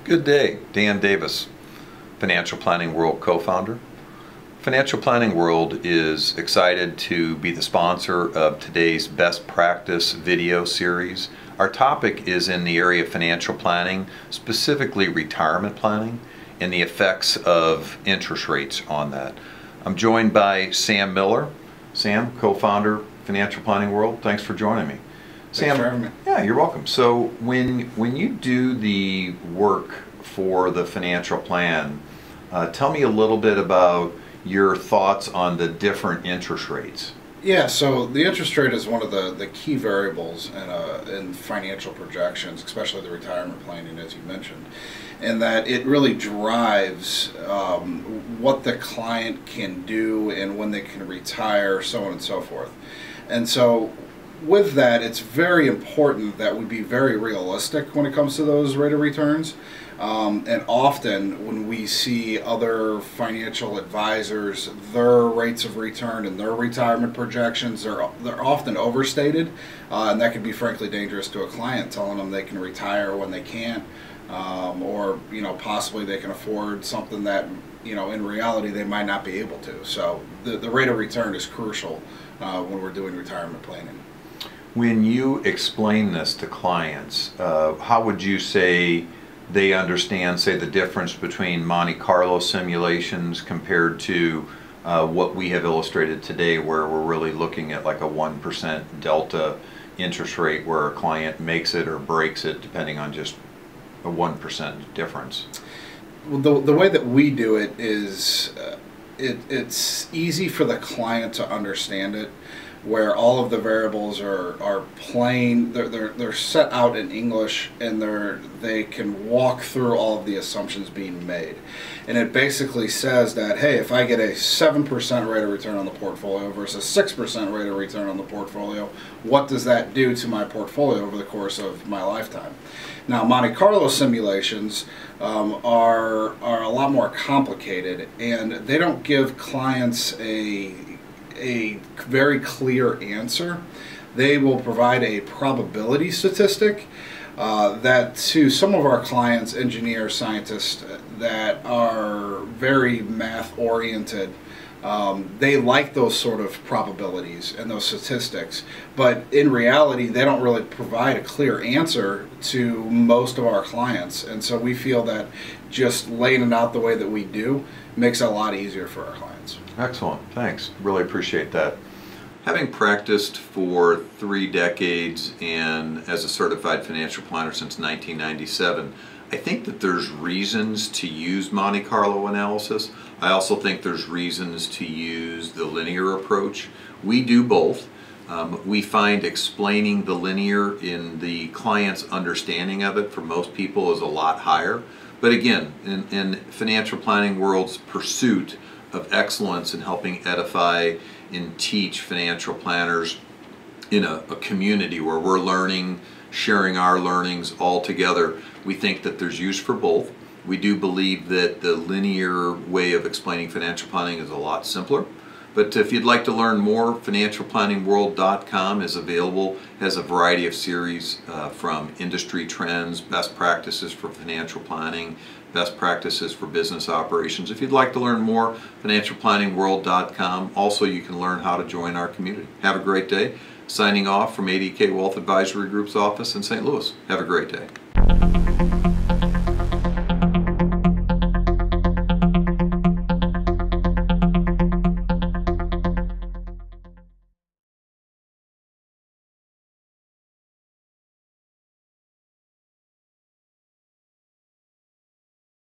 Good day. Dan Davis, Financial Planning World co-founder. Financial Planning World is excited to be the sponsor of today's Best Practice video series. Our topic is in the area of financial planning, specifically retirement planning, and the effects of interest rates on that. I'm joined by Sam Miller. Sam, co-founder, Financial Planning World. Thanks for joining me. Thanks for having me. Yeah, you're welcome. So when you do the work for the financial plan, tell me a little bit about your thoughts on the different interest rates. Yeah, so the interest rate is one of the key variables in financial projections, especially the retirement planning, as you mentioned, and that it really drives what the client can do and when they can retire, so on and so forth. And so with that, it's very important that we be very realistic when it comes to those rate of returns. And often when we see other financial advisors, their rates of return and their retirement projections, they're often overstated, and that can be frankly dangerous to a client, telling them they can retire when they can't, or possibly they can afford something that in reality they might not be able to. So the rate of return is crucial when we're doing retirement planning. When you explain this to clients, how would you say they understand, say, the difference between Monte Carlo simulations compared to what we have illustrated today, where we're really looking at like a 1% delta interest rate where a client makes it or breaks it depending on just a 1% difference? Well, the way that we do it is it's easy for the client to understand it, where all of the variables are plain, they're set out in English, and they can walk through all of the assumptions being made. And it basically says that, hey, if I get a 7% rate of return on the portfolio versus 6% rate of return on the portfolio, what does that do to my portfolio over the course of my lifetime? Now, Monte Carlo simulations are a lot more complicated, and they don't give clients a very clear answer. They will provide a probability statistic that to some of our clients, engineers, scientists that are very math oriented, they like those sort of probabilities and those statistics, but in reality they don't really provide a clear answer to most of our clients, and so we feel that just laying it out the way that we do makes it a lot easier for our clients. Excellent, thanks. Really appreciate that. Having practiced for 3 decades and as a certified financial planner since 1997, I think that there's reasons to use Monte Carlo analysis. I also think there's reasons to use the linear approach. We do both. We find explaining the linear in the client's understanding of it for most people is a lot higher. But again, in financial planning world's pursuit of excellence in helping edify and teach financial planners in a community where we're learning, sharing our learnings all together, we think that there's use for both. We do believe that the linear way of explaining financial planning is a lot simpler. But if you'd like to learn more, financialplanningworld.com is available, has a variety of series from industry trends, best practices for financial planning, best practices for business operations. If you'd like to learn more, financialplanningworld.com. Also, you can learn how to join our community. Have a great day. Signing off from ADK Wealth Advisory Group's office in St. Louis. Have a great day.